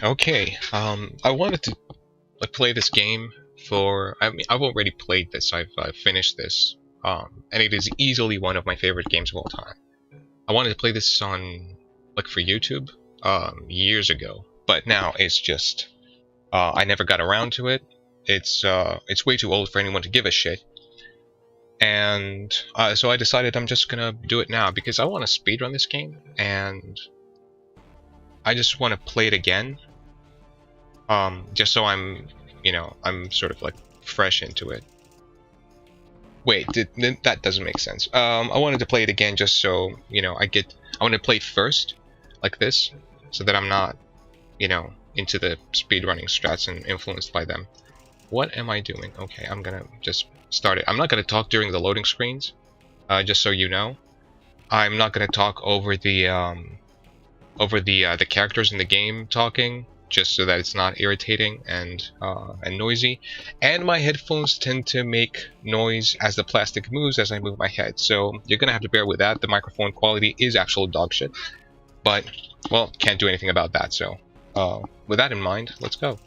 Okay, I wanted to play this game for. I mean, I've already played this. I've finished this, and it is easily one of my favorite games of all time. I wanted to play this on for YouTube, years ago, but now it's just I never got around to it. It's way too old for anyone to give a shit, and so I decided I'm just gonna do it now because I want to speedrun this game, and I just want to play it again. Just so I'm sort of fresh into it. Wait, that doesn't make sense. I wanted to play it again just so, I want to play it first, like this, so that I'm not, into the speedrunning strats and influenced by them. What am I doing? Okay, I'm gonna just start it. I'm not gonna talk during the loading screens, just so you know. I'm not gonna talk over the characters in the game talking, just so that it's not irritating and noisy. And my headphones tend to make noise as the plastic moves as I move my head, so you're gonna have to bear with that. The microphone quality is actual dog shit, but well, can't do anything about that. So with that in mind, let's go.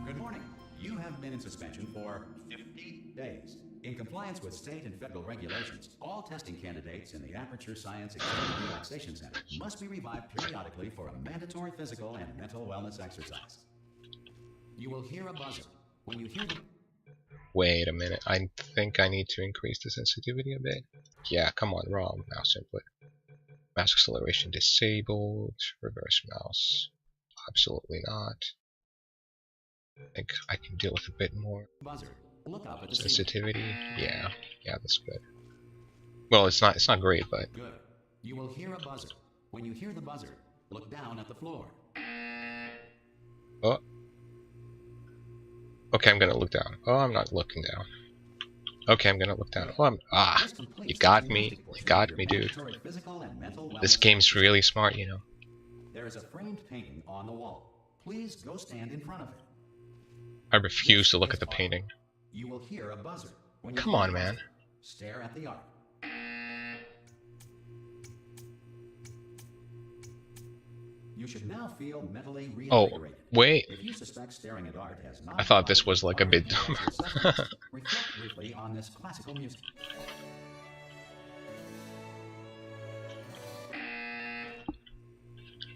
Good morning. You have been in suspension for 50 days. In compliance with state and federal regulations, all testing candidates in the Aperture Science Extended Relaxation Center must be revived periodically for a mandatory physical and mental wellness exercise. You will hear a buzzer. When you hear the... Wait a minute, I think I need to increase the sensitivity a bit. Yeah, come on, wrong mouse input. Mouse acceleration disabled, reverse mouse, absolutely not. I think I can deal with a bit more. Buzzer. Look up at the sensitivity. Yeah, that's good. Well, it's not great, but good. You will hear a buzzer. When you hear the buzzer, look down at the floor. Oh. Okay, I'm gonna look down. Oh, I'm not looking down. Okay, I'm gonna look down. Oh, you got me. You got me, dude. This game's really smart, you know. There is a framed painting on the wall. Please go stand in front of it. I refuse to look at the painting. You will hear a buzzer. Come on, man. Stare at the art. You should now feel mentally reinvigorated. Oh, wait. If you suspect staring at art has not... I thought this was like a bit dumb. Reflect briefly on this classical music.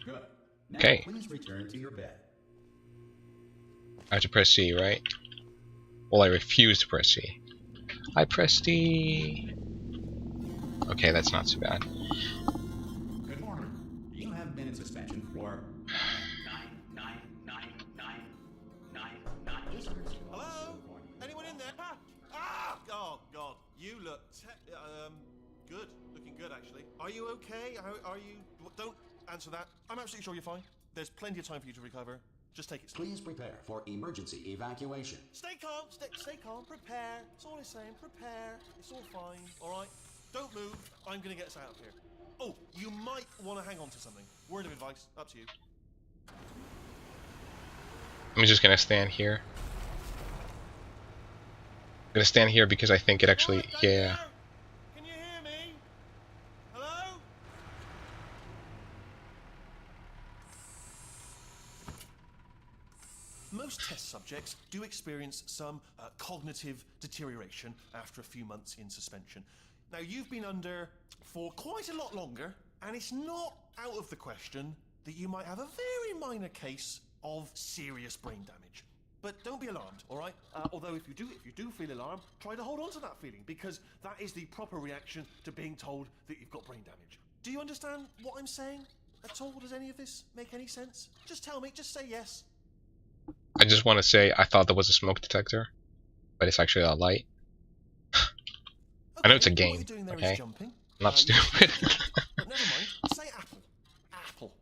Good. Now, okay. Please return to your bed. I have to press C, right? Well, I refuse to press C. I press D. Okay, that's not so bad. Good morning. You have been in suspension for 9. Hello? Anyone in there? Ah! Oh God, you look good. Looking good, actually. Are you okay? Are you? Don't answer that. I'm absolutely sure you're fine. There's plenty of time for you to recover. Just take it slow. Please prepare for emergency evacuation. Stay calm. Stay calm. Prepare. That's all I'm saying. Prepare. It's all fine. All right. Don't move. I'm gonna get us out of here. Oh, you might want to hang on to something. Word of advice. Up to you. I'm just gonna stand here. I'm gonna stand here because I think it actually, yeah. Can you hear me? Hello? Most test subjects do experience some cognitive deterioration after a few months in suspension. Now, you've been under for quite a lot longer, and it's not out of the question that you might have a very minor case of serious brain damage. But don't be alarmed, all right? Although if you do feel alarmed, try to hold on to that feeling, because that is the proper reaction to being told that you've got brain damage. Do you understand what I'm saying at all? Does any of this make any sense? Just tell me, just say yes. I just want to say I thought there was a smoke detector, but it's actually a light. I know it's a game, okay? I'm not stupid. But never mind, say apple. Apple.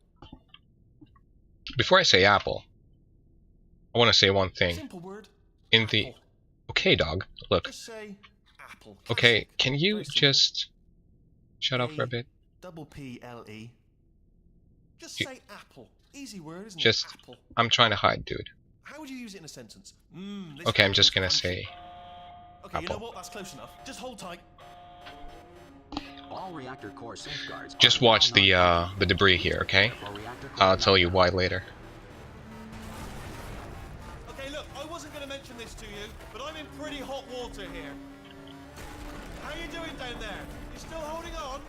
Before I say apple, I want to say one thing. Simple word. In the... Apple. Okay, dog, look. Just say apple. Okay, can you just shut up for a bit? Double P-L-E. Just say apple. Easy word, isn't just, it? Apple. I'm trying to hide, dude. How would you use it in in a sentence. This Okay, I'm feels just gonna crunchy. say Okay, you know apple. what? That's close enough. Just hold tight. All reactor core safeguards. Just watch the debris here, okay? I'll tell you why later. Okay, look, I wasn't going to mention this to you, but I'm in pretty hot water here. How you doing down there? You still holding on?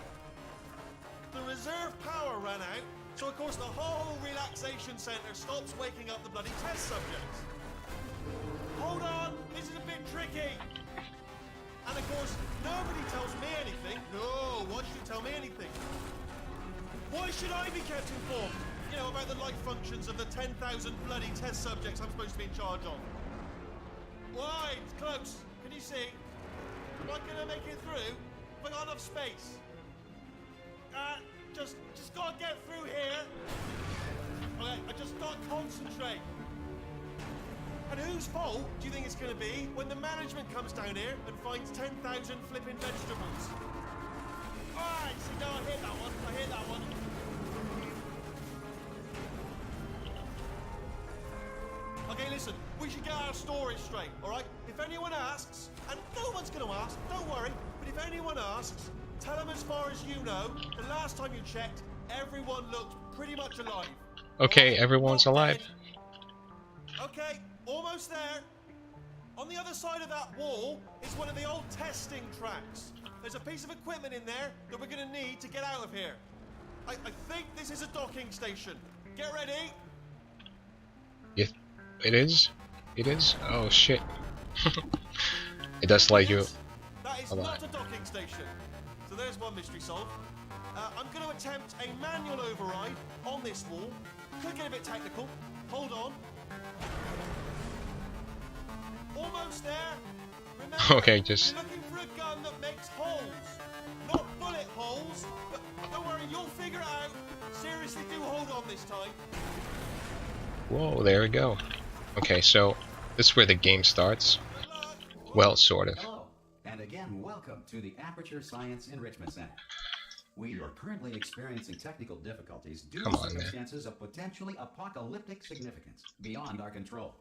The reserve power ran out, so of course the whole relaxation center stops waking up the bloody test subjects. Hold on, this is a bit tricky. And of course, nobody tells me anything. No, why should you tell me anything? Why should I be kept informed? You know, about the life functions of the 10,000 bloody test subjects I'm supposed to be in charge of. Why? It's close. Can you see? Am I gonna make it through? Have I got enough space? Just gotta get through here. Okay, I just gotta concentrate. And whose fault do you think it's going to be when the management comes down here and finds 10,000 flipping vegetables? Alright, see, no, I hear that one. I hear that one. Okay, listen, we should get our story straight, alright? If anyone asks, and no one's going to ask, don't worry, but if anyone asks, tell them as far as you know, the last time you checked, everyone looked pretty much alive. Okay, Right? everyone's Not alive. dead. Okay, almost there. On the other side of that wall is one of the old testing tracks. There's a piece of equipment in there that we're going to need to get out of here. I think this is a docking station. Get ready. Yeah, it is. It is. Oh shit! It does like you. That is alive. not a docking station. So there's one mystery solved. I'm going to attempt a manual override on this wall. Could get a bit technical. Hold on. Almost there. Remember, Okay, just you're looking for a gun that makes holes. Not bullet holes, but don't worry, you'll figure it out. Seriously, do hold on this time. Oh, whoa. There we go. Okay, so this is where the game starts. Good luck. Well, sort of. hello, and again, welcome to the Aperture Science Enrichment Center. We are currently experiencing technical difficulties due Come to on, man. circumstances of potentially apocalyptic significance beyond our control.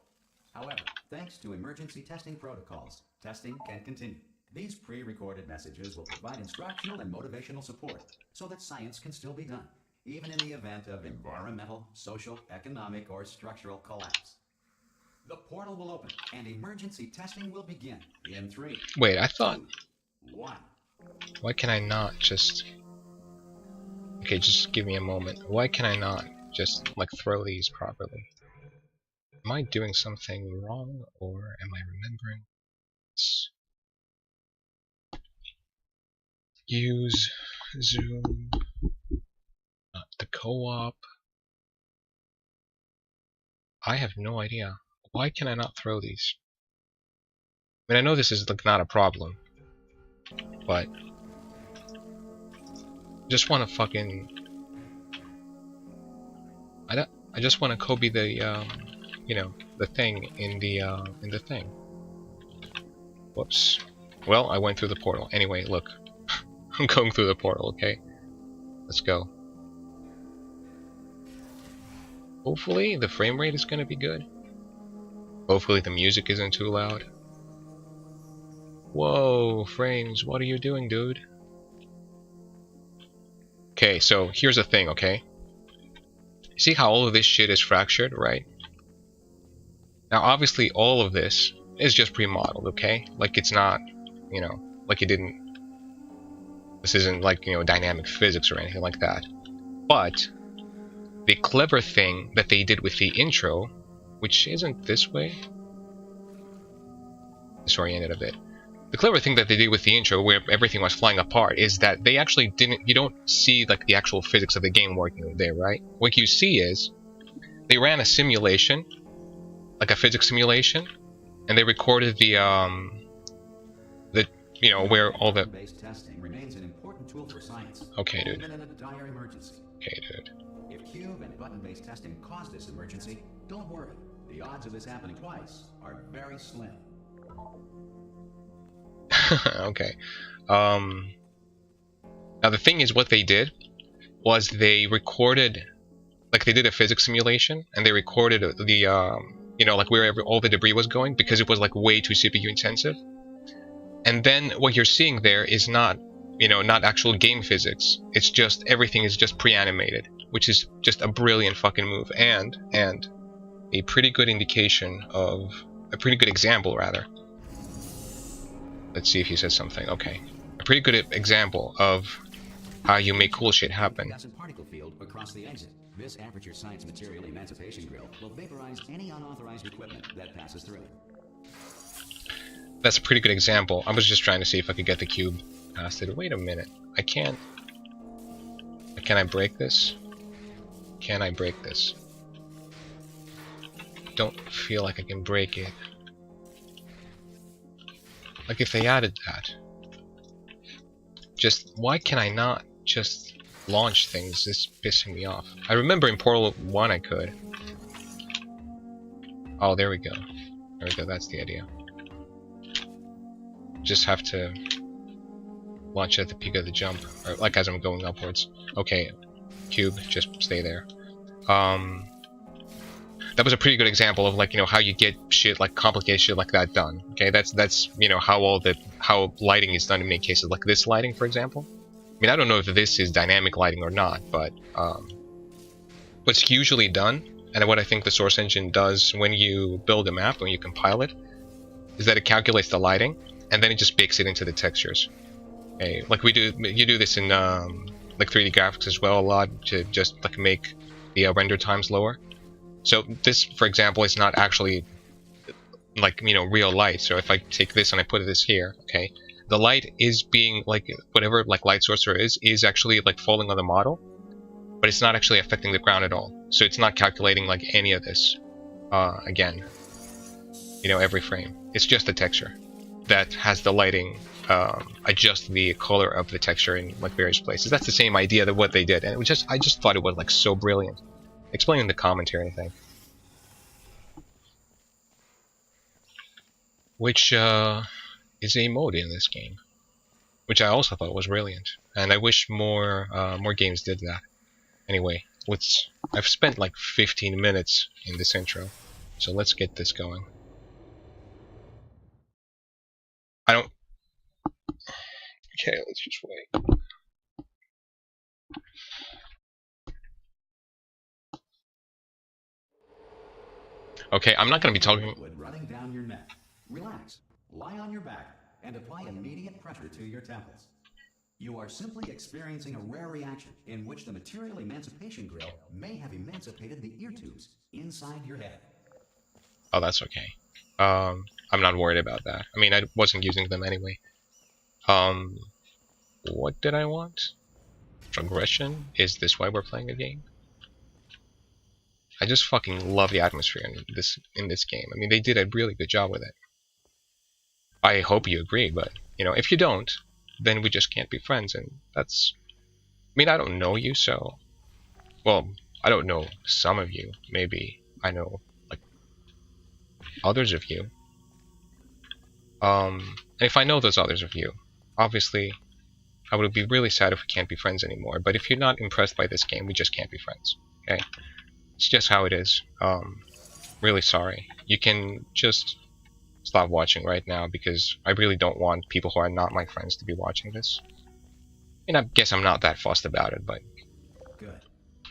However, thanks to emergency testing protocols, testing can continue. These pre-recorded messages will provide instructional and motivational support so that science can still be done, even in the event of environmental, social, economic, or structural collapse. The portal will open and emergency testing will begin in 3, Wait, I thought. 2, 1. Why can I not just? Okay, just give me a moment. Why can I not just like throw these properly? Am I doing something wrong, or am I remembering this? Use Zoom, the co-op. I have no idea. Why can I not throw these? I mean, I know this is like not a problem, but I just want to fucking. I just want to Kobe the you know, the thing in the thing. Whoops. Well, I went through the portal. Anyway, look. I'm going through the portal, okay? Let's go. Hopefully the frame rate is gonna be good. Hopefully the music isn't too loud. Whoa, frames, what are you doing, dude? Okay, so here's the thing, okay? See how all of this shit is fractured, right? Now obviously all of this is just pre-modeled, okay? Like it's not, you know, like it didn't. This isn't like, you know, dynamic physics or anything like that. But the clever thing that they did with the intro, which isn't this way, disoriented a bit. The clever thing that they did with the intro, where everything was flying apart, is that they actually didn't. You don't see like the actual physics of the game working there, right? What you see is they ran a simulation, like a physics simulation, and they recorded the you know, where all the. Based testing remains an important tool for science. Okay, dude. Even in a dire emergency. Okay, dude. If cube and button-based testing caused this emergency, don't worry. The odds of this happening twice are very slim. Okay. Now the thing is, what they did was they recorded, like they did a physics simulation, and they recorded you know, like wherever all the debris was going, because it was like way too CPU intensive. And then what you're seeing there is not, you know, not actual game physics. It's just everything is just pre-animated, which is just a brilliant fucking move, and a pretty good indication of a pretty good example rather. Let's see if he says something. Okay, a pretty good example of how you make cool shit happen. Particle field across the exit. This Aperture Science Material Emancipation Grill will vaporize any unauthorized equipment that passes through it. That's a pretty good example. I was just trying to see if I could get the cube past it. Wait a minute. I can't. Can I break this? Can I break this? Don't feel like I can break it. Like if they added that. Just why can I not just launch things? This is pissing me off. I remember in Portal 1 I could. Oh, there we go. There we go, that's the idea. Just have to launch at the peak of the jump, or like as I'm going upwards. Okay, cube, just stay there. That was a pretty good example of, like, you know, how you get shit, like complicated shit like that done. Okay, that's you know how lighting is done in many cases, like this lighting, for example. I mean, I don't know if this is dynamic lighting or not, but what's usually done, and what I think the Source Engine does when you build a map, when you compile it, is that it calculates the lighting, and then it just bakes it into the textures. Okay, like you do this in like 3D graphics as well a lot, to just like make the render times lower. So this, for example, is not actually like, you know, real light. So if I take this and I put this here, okay, the light is being like whatever like light source there is actually like falling on the model, but it's not actually affecting the ground at all. So it's not calculating like any of this again, you know, every frame. It's just the texture that has the lighting adjust the color of the texture in like various places. That's the same idea that what they did, and it was just, I just thought it was like so brilliant. Explaining the commentary, I think. Which is a mode in this game, which I also thought was brilliant, and I wish more games did that. Anyway, I've spent like 15 minutes in this intro, so let's get this going. Okay, let's just wait. Okay, I'm not going to be talking. Running down your neck. Relax. Lie on your back and apply immediate pressure to your temples. You are simply experiencing a rare reaction in which the Material Emancipation Grill may have emancipated the ear tubes inside your head. Oh, that's okay. I'm not worried about that. I mean, I wasn't using them anyway. What did I want? Progression? Is this why we're playing a game? I just fucking love the atmosphere in this game. I mean, they did a really good job with it. I hope you agree, but, you know, if you don't, then we just can't be friends, and that's... I mean, I don't know you, so... Well, I don't know some of you. Maybe I know, like, others of you. And if I know those others of you, obviously, I would be really sad if we can't be friends anymore. But if you're not impressed by this game, we just can't be friends, okay? It's just how it is. Really sorry. You can just stop watching right now, because I really don't want people who are not my friends to be watching this. And I guess I'm not that fussed about it, but... Good.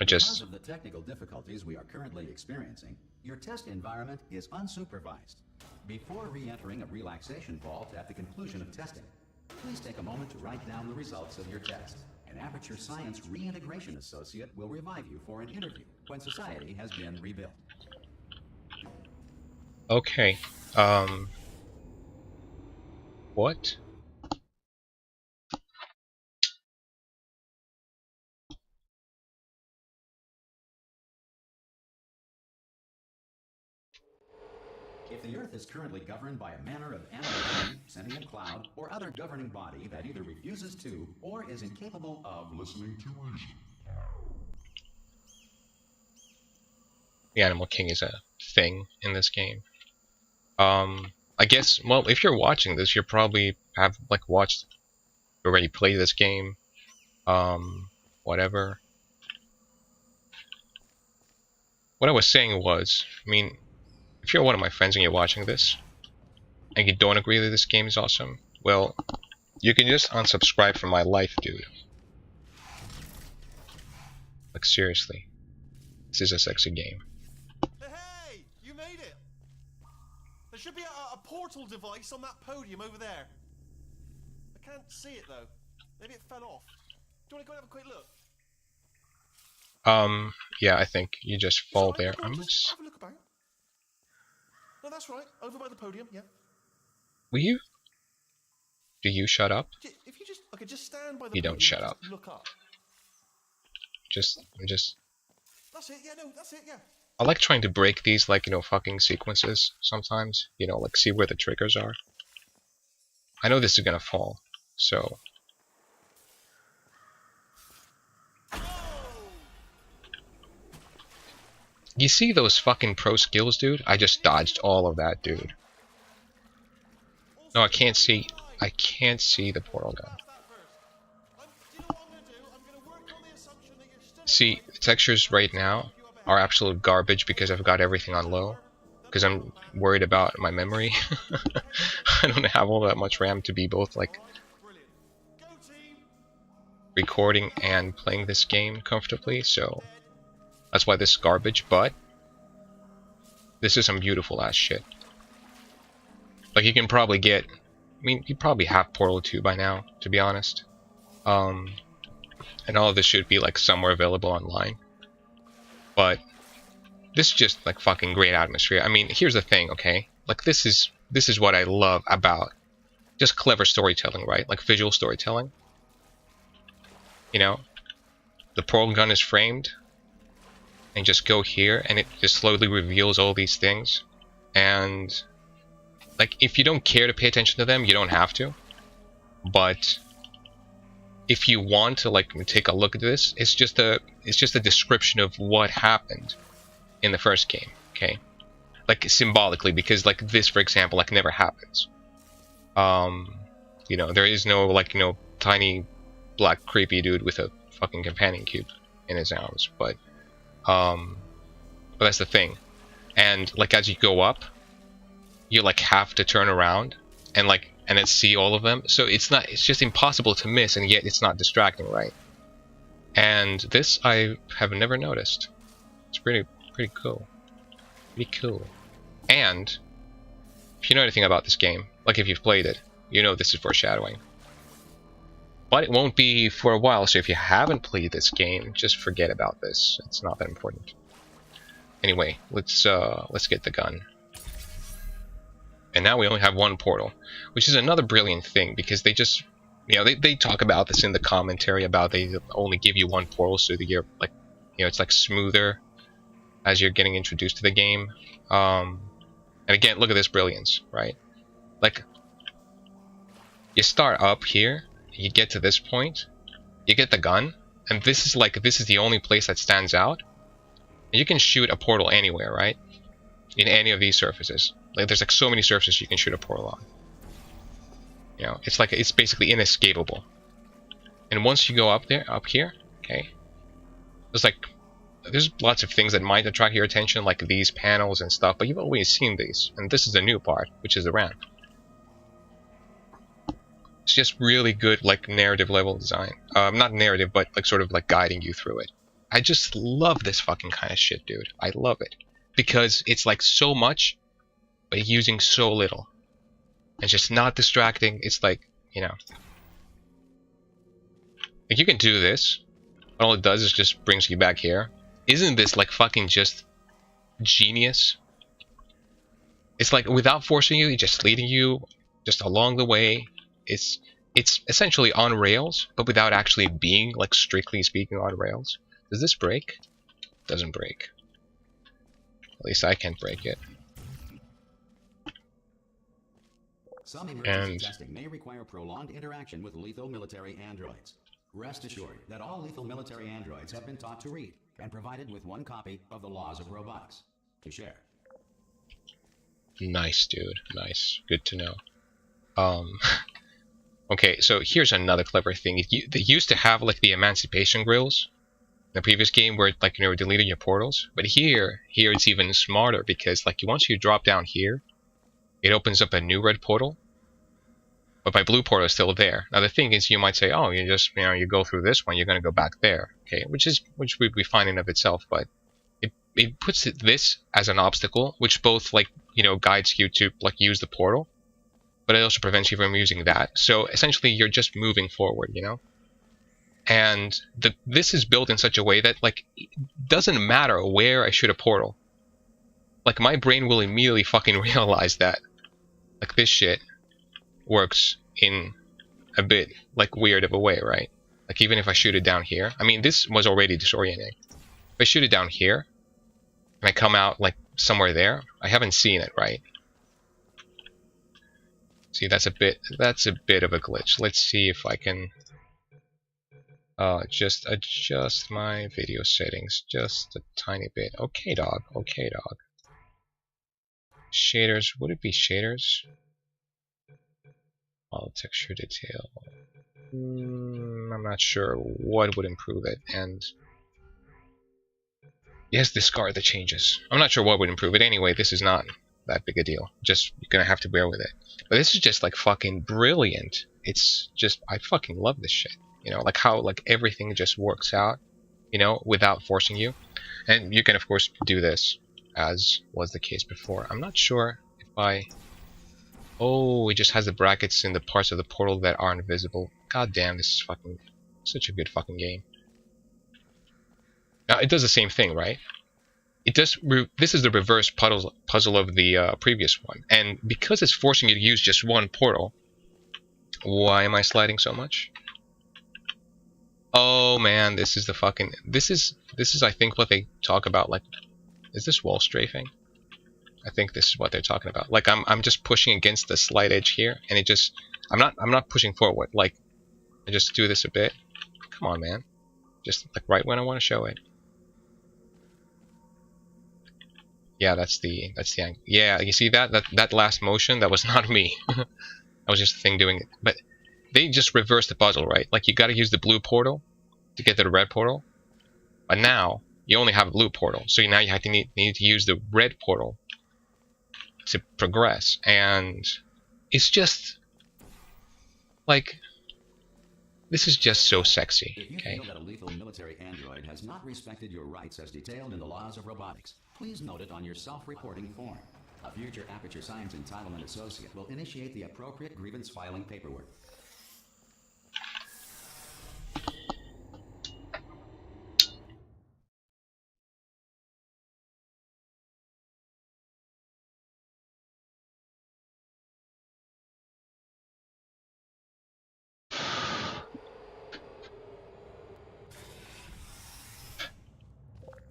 I just... Because of the technical difficulties we are currently experiencing, your test environment is unsupervised. Before re-entering a relaxation vault at the conclusion of testing, please take a moment to write down the results of your test. An Aperture Science Reintegration Associate will revive you for an interview when society has been rebuilt. Okay. What? If the Earth is currently governed by a manner of animal, sentient cloud, or other governing body that either refuses to or is incapable of listening to reason. The Animal King is a thing in this game. I guess, well, if you're watching this, you probably have, like, already played this game. Whatever. What I was saying was, I mean, if you're one of my friends and you're watching this, and you don't agree that this game is awesome, well, you can just unsubscribe from my life, dude. Like, seriously. This is a sexy game. Hey! You made it! There should be a portal device on that podium over there. I can't see it, though. Maybe it fell off. Do you want to go and have a quick look? Yeah, I think you just fall It's all there. right, I'm just just... have a look about. No, that's right. Over by the podium, yeah. Will you? Do you shut up? If you just stand by the You podium don't shut and up. Look up. Just... That's it, yeah, no, that's it, yeah. I like trying to break these, like, you know, fucking sequences sometimes. You know, like, see where the triggers are. I know this is gonna fall, so... You see those fucking pro skills, dude? I just dodged all of that, dude. No, I can't see. I can't see the portal gun. See, the textures right now are absolute garbage because I've got everything on low. Because I'm worried about my memory. I don't have all that much RAM to be both, like, recording and playing this game comfortably, so that's why this is garbage, but this is some beautiful ass shit. Like, you can probably get, I mean, you probably have Portal 2 by now, to be honest. And all of this should be, like, somewhere available online. But this is just, like, fucking great atmosphere. I mean, here's the thing, okay? Like, this is what I love about just clever storytelling, right? Like, visual storytelling. You know? The portal gun is framed. And just go here, and it just slowly reveals all these things. And, like, if you don't care to pay attention to them, you don't have to. But if you want to, like, take a look at this, it's just a description of what happened in the first game, okay? Like, symbolically, because, like, this, for example, like, never happens. You know, there is no, like, you know, tiny black creepy dude with a fucking companion cube in his arms, but that's the thing. And, like, as you go up, you, like, have to turn around and, like, and then see all of them. So it's just impossible to miss, and yet it's not distracting, right? And this I have never noticed. It's pretty cool. Pretty cool. And if you know anything about this game, like if you've played it, you know this is foreshadowing. But it won't be for a while, so if you haven't played this game, just forget about this. It's not that important. Anyway, let's get the gun. And now we only have one portal, which is another brilliant thing, because they just, you know, they talk about this in the commentary about they only give you one portal so that you're, like, you know, it's like smoother as you're getting introduced to the game. And again, look at this brilliance, right? Like, you start up here, you get to this point, you get the gun, and this is the only place that stands out. And you can shoot a portal anywhere, right? In any of these surfaces. Like, there's like so many surfaces you can shoot a portal on. You know, it's basically inescapable. And once you go up here, okay, there's lots of things that might attract your attention, like these panels and stuff, but you've always seen these, and this is the new part, which is the ramp. It's just really good, like, narrative level design. Not narrative, but like sort of like guiding you through it. I just love this fucking kind of shit, dude. I love it because it's like so much, but using so little. It's just not distracting. It's like, you know, like you can do this, but all it does is just brings you back here. Isn't this like fucking just genius? It's like without forcing you, just leading you just along the way. It's essentially on rails, but without actually being, like, strictly speaking, on rails. Does this break? Doesn't break. At least I can't break it. Some emergency testing may require prolonged interaction with lethal military androids. Rest assured that all lethal military androids have been taught to read and provided with one copy of the Laws of Robotics to share. Nice, dude. Nice. Good to know. Okay, so here's another clever thing. They used to have, like, the emancipation grills the previous game where like you know deleting your portals. But here it's even smarter because like once you drop down here, it opens up a new red portal. But my blue portal is still there. Now the thing is, you might say, oh, you just you go through this one, you're gonna go back there, okay? Which would be fine in of itself, but it puts this as an obstacle, which both like guides you to like use the portal, but it also prevents you from using that. So essentially, you're just moving forward, And this is built in such a way that like it doesn't matter where I shoot a portal. Like my brain will immediately fucking realize that like this shit works in a bit like weird of a way, right? Like even if I shoot it down here, I mean this was already disorienting. If I shoot it down here and I come out like somewhere there, I haven't seen it, right? See, that's a bit of a glitch. Let's see if I can just adjust my video settings just a tiny bit. Okay, dog. Okay, dog. Shaders. Would it be shaders? All texture detail. I'm not sure what would improve it. And yes, discard the changes. I'm not sure what would improve it. Anyway, this is not that big a deal. Just you're gonna have to bear with it. But this is just like fucking brilliant. It's just I fucking love this shit. Like how like everything just works out, without forcing you. And you can of course do this as was the case before. I'm not sure if I oh, it just has the brackets in the parts of the portal that aren't visible. God damn, this is fucking such a good fucking game. Now it does the same thing, right? It does. This is the reverse puzzle of the previous one, and because it's forcing you to use just one portal. Why am I sliding so much? Oh man, this is the fucking. This is I think what they talk about. Like, is this wall strafing? I think this is what they're talking about. Like I'm just pushing against the slight edge here, and it just I'm not pushing forward. Like I just do this a bit. Come on, man. Just like right when I want to show it. Yeah, that's the angle. Yeah, you see that last motion? That was not me. That was just the thing doing it. But they just reversed the puzzle, right? Like you got to use the blue portal to get to the red portal. But now you only have a blue portal, so now you have to need to use the red portal to progress, and it's just like this is just so sexy. If you feel that a lethal military android has not respected your rights as detailed in the laws of robotics, please note it on your self-reporting form. A future Aperture Science Entitlement Associate will initiate the appropriate grievance filing paperwork.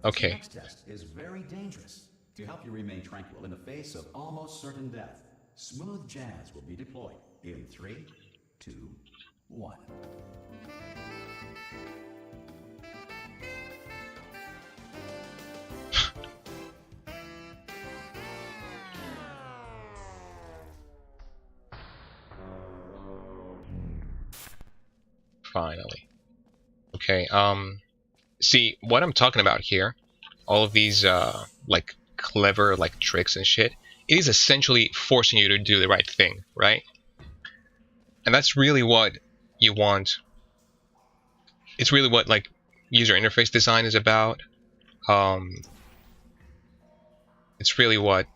Okay. The next test is very dangerous. To help you remain tranquil in the face of almost certain death, smooth jazz will be deployed in 3, 2, 1. Finally. Okay, see, what I'm talking about here, all of these, like, clever, like, tricks and shit, it is essentially forcing you to do the right thing, right? And that's really what you want. It's really what, like, user interface design is about. It's really what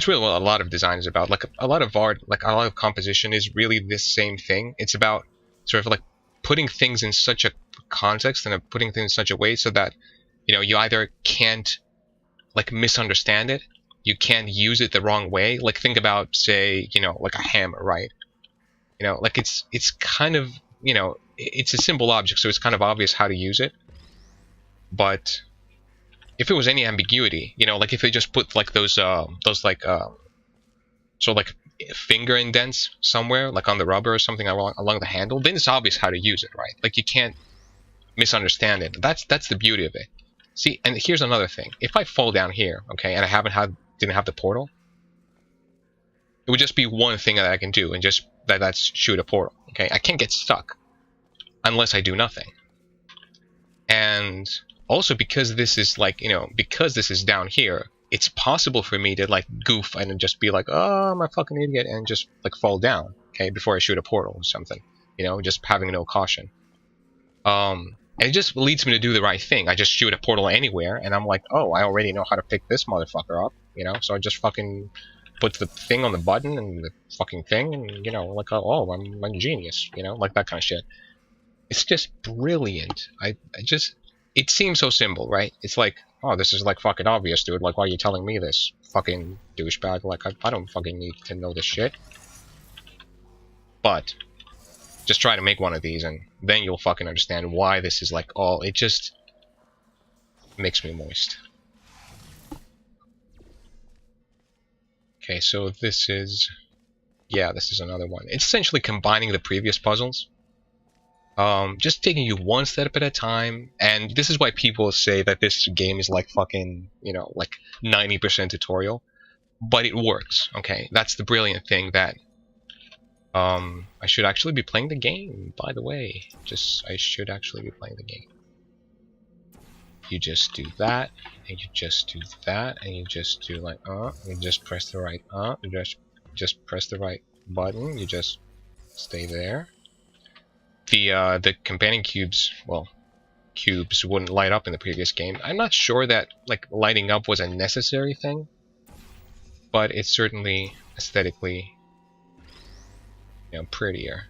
a lot of design is about. Like, a lot of art, like, a lot of composition is really this same thing. It's about sort of, like, putting things in such a context and putting things in such a way so that you either can't like misunderstand it, you can't use it the wrong way. Like think about say like a hammer, right? Like it's kind of it's a simple object, so it's kind of obvious how to use it. But if it was any ambiguity, like if they just put like those like sort of like finger indents somewhere, like on the rubber or something along the handle, then it's obvious how to use it, right? Like you can't misunderstand it. That's the beauty of it. See, and here's another thing. If I fall down here, okay, and I didn't have the portal, it would just be one thing that I can do, and just that's shoot a portal. Okay, I can't get stuck unless I do nothing. And also because this is like, because this is down here, it's possible for me to like goof and just be like, oh, I'm a fucking idiot, and just like fall down, okay, before I shoot a portal or something, just having no caution. And it just leads me to do the right thing. I just shoot a portal anywhere, and I'm like, oh, I already know how to pick this motherfucker up, so I just fucking put the thing on the button and the fucking thing, and like, oh, I'm a genius, like that kind of shit. It's just brilliant. I just, it seems so simple, right? It's like, oh, this is like fucking obvious, dude. Like, why are you telling me this? Fucking douchebag. Like, I don't fucking need to know this shit. But just try to make one of these, and then you'll fucking understand why this is like all. It just makes me moist. Okay, so this is, yeah, this is another one. It's essentially combining the previous puzzles. Just taking you one step at a time, and this is why people say that this game is like fucking, like 90% tutorial, but it works, okay? That's the brilliant thing, that, I should actually be playing the game, by the way. I should actually be playing the game. You just do that, and you just do that, and you just do like, you just press the right, you just press the right button, you just stay there. The companion cubes, well, cubes wouldn't light up in the previous game. I'm not sure that like lighting up was a necessary thing, but it's certainly aesthetically, prettier.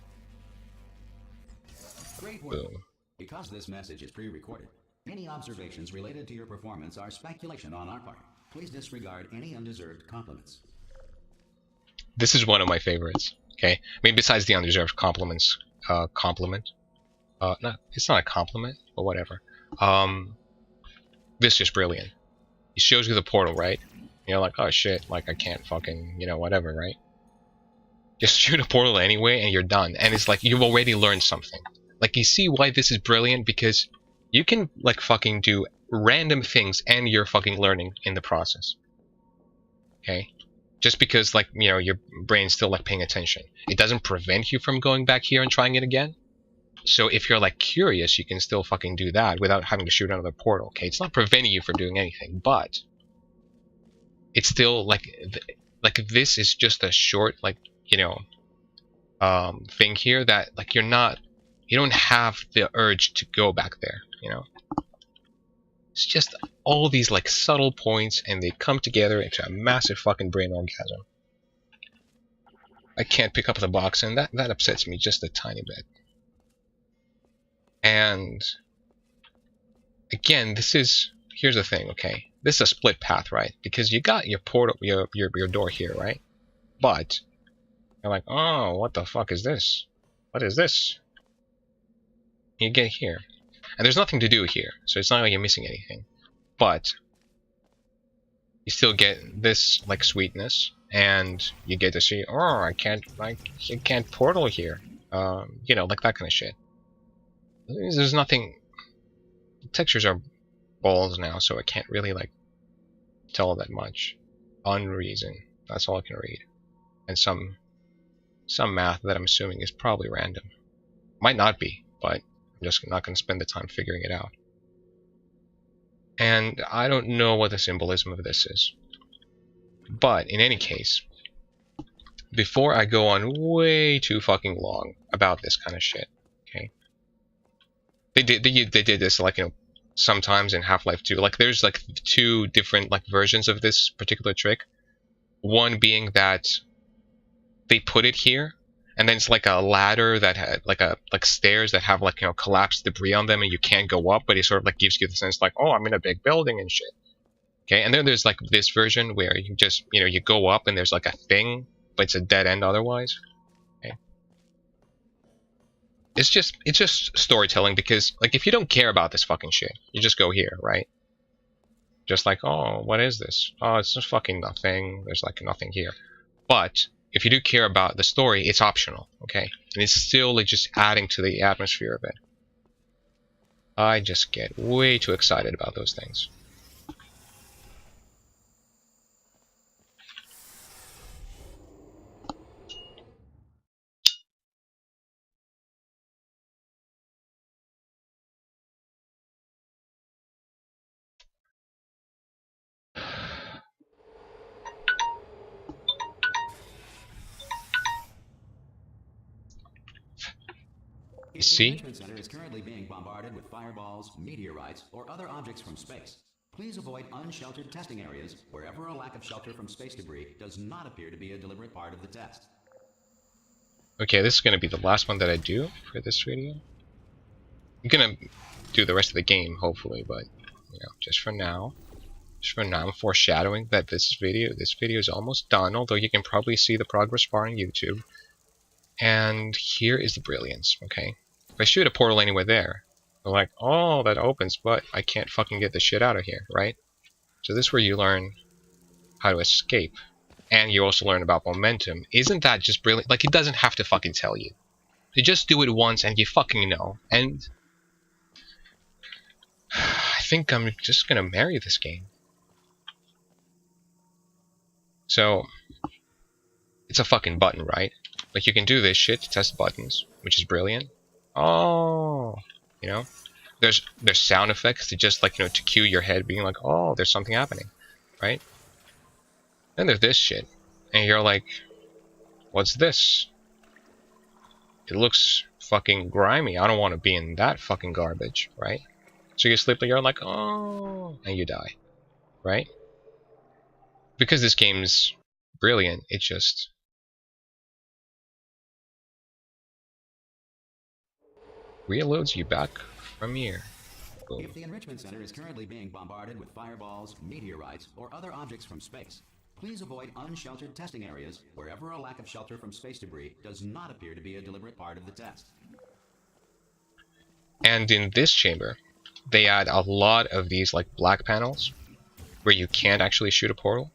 Great work. Boom. Because this message is pre-recorded, any observations related to your performance are speculation on our part. Please disregard any undeserved compliments. This is one of my favorites. Okay, I mean, besides the undeserved compliments. Compliment. No, it's not a compliment, but whatever. This is brilliant. He shows you the portal, right? You're like, oh shit, like I can't fucking, whatever, right? Just shoot a portal anyway, and you're done. And it's like you've already learned something. Like, you see why this is brilliant? Because you can like fucking do random things, and you're fucking learning in the process. Okay. Just because, like, your brain's still, like, paying attention. It doesn't prevent you from going back here and trying it again. So if you're, like, curious, you can still fucking do that without having to shoot another portal, okay? It's not preventing you from doing anything, but it's still, like this is just a short, like, thing here that, like, you don't have the urge to go back there, It's just all these like subtle points, and they come together into a massive fucking brain orgasm. I can't pick up the box, and that upsets me just a tiny bit. And again, here's the thing, okay? This is a split path, right? Because you got your portal, your door here, right? But you're like, oh, what the fuck is this? What is this? You get here. And there's nothing to do here, so it's not like you're missing anything. But you still get this like sweetness, and you get to see, oh, you can't portal here. Like that kind of shit. There's nothing. The textures are balls now, so I can't really like tell that much. Unreason. That's all I can read. And some math that I'm assuming is probably random. Might not be, but I'm just not going to spend the time figuring it out. And I don't know what the symbolism of this is. But in any case, before I go on way too fucking long about this kind of shit, okay? They did this like, sometimes in Half-Life 2. Like, there's like 2 different like versions of this particular trick. One being that they put it here, and then it's like a ladder that had like stairs that have like collapsed debris on them, and you can't go up, but it sort of like gives you the sense like, oh, I'm in a big building and shit. Okay, and then there's like this version where you just you go up and there's like a thing, but it's a dead end otherwise. Okay, it's just storytelling, because like if you don't care about this fucking shit, you just go here, right? Just like, oh, what is this? Oh, it's just fucking nothing. There's like nothing here. But if you do care about the story, it's optional, okay? And it's still like just adding to the atmosphere of it. I just get way too excited about those things. If the Enrichment Center is currently being bombarded with fireballs, meteorites, or other objects from space, please avoid unsheltered testing areas wherever a lack of shelter from space debris does not appear to be a deliberate part of the test. Okay, this is gonna be the last one that I do for this video. I'm gonna do the rest of the game, hopefully, but you know, just for now, I'm foreshadowing that this video is almost done. Although you can probably see the progress bar on YouTube. And here is the brilliance. Okay, if I shoot a portal anywhere there, they're like, oh, that opens, but I can't fucking get the shit out of here, right? So this is where you learn how to escape. And you also learn about momentum. Isn't that just brilliant? Like, it doesn't have to fucking tell you. You just do it once and you fucking know. And I think I'm just gonna marry this game. So, it's a fucking button, right? Like, you can do this shit to test buttons, which is brilliant. Oh, you know? There's sound effects to just, like, you know, to cue your head being like, oh, there's something happening, right? Then there's this shit, and you're like, what's this? It looks fucking grimy. I don't want to be in that fucking garbage, right? So you sleep, you're like, oh, and you die, right? Because this game's brilliant, it just reloads you back from here. Boom. If the Enrichment Center is currently being bombarded with fireballs, meteorites, or other objects from space, please avoid unsheltered testing areas wherever a lack of shelter from space debris does not appear to be a deliberate part of the test. And in this chamber, they add a lot of these like black panels where you can't actually shoot a portal.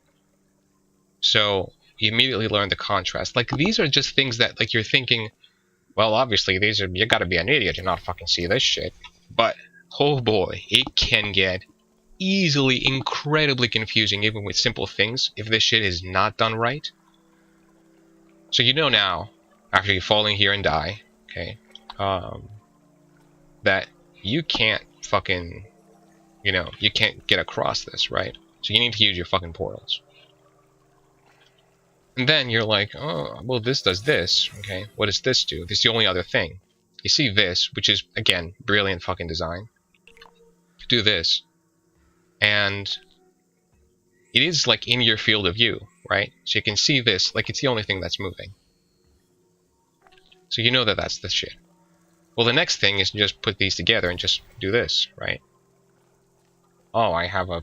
So you immediately learn the contrast. Like, these are just things that, like, you're thinking, well, obviously these are, you gotta be an idiot to not fucking see this shit. But oh boy, it can get easily incredibly confusing even with simple things if this shit is not done right. So you know now, after you fall in here and die, okay, that you can't fucking, you know, you can't get across this, right? So you need to use your fucking portals. And then you're like, oh, well, this does this, okay? What does this do? This is the only other thing. You see this, which is, again, brilliant fucking design. Do this. And it is, like, in your field of view, right? So you can see this, like, it's the only thing that's moving. So you know that that's the shit. Well, the next thing is just put these together and just do this, right? Oh, I have a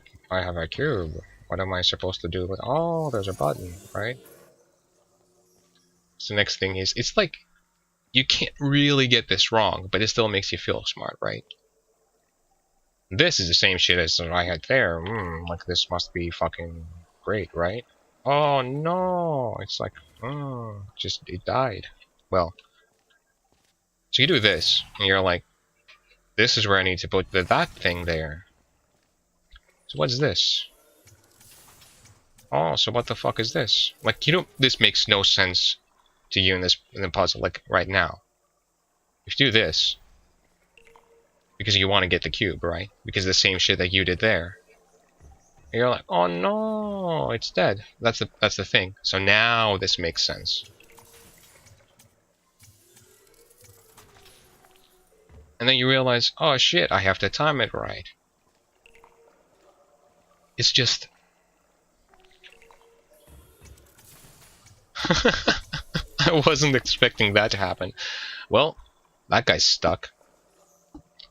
cube. What am I supposed to do with? Oh, there's a button, right? So the next thing is, it's like, you can't really get this wrong, but it still makes you feel smart, right? This is the same shit as I had there. Like, this must be fucking great, right? Oh no, it's like, just, it died. Well, so you do this, and you're like, this is where I need to put that thing there. So what's this? Oh, so what the fuck is this? Like, you don't, this makes no sense to you in the puzzle, like, right now. If you do this, because you want to get the cube, right? Because the same shit that you did there. And you're like, oh no, it's dead. That's the thing. So now this makes sense. And then you realize, oh shit, I have to time it right. It's just... I wasn't expecting that to happen. Well, that guy's stuck.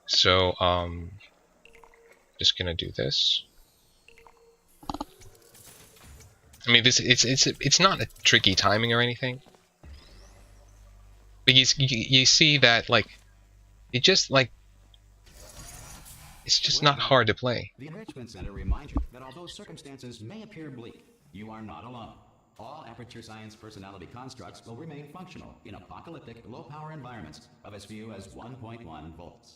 So, just gonna do this. I mean, it's not a tricky timing or anything. But you see that, like, it just, like, it's just not hard to play. The Enrichment Center reminds you that although circumstances may appear bleak, you are not alone. All Aperture Science personality constructs will remain functional in apocalyptic, low-power environments of as few as 1.1 volts.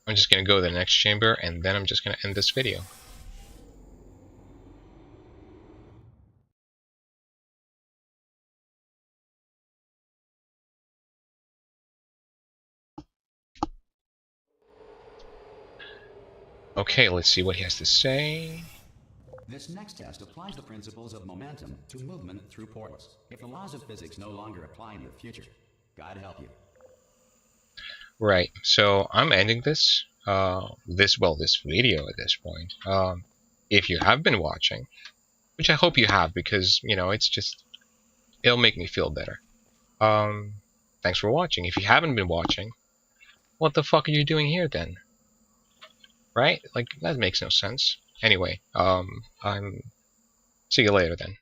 I'm just going to go to the next chamber, and then I'm just going to end this video. Okay, let's see what he has to say. This next test applies the principles of momentum to movement through portals. If the laws of physics no longer apply in the future, God help you. Right, so I'm ending this, this video at this point. If you have been watching, which I hope you have, because, you know, it'll make me feel better. Thanks for watching. If you haven't been watching, what the fuck are you doing here then? Right? Like, that makes no sense. Anyway, see you later then.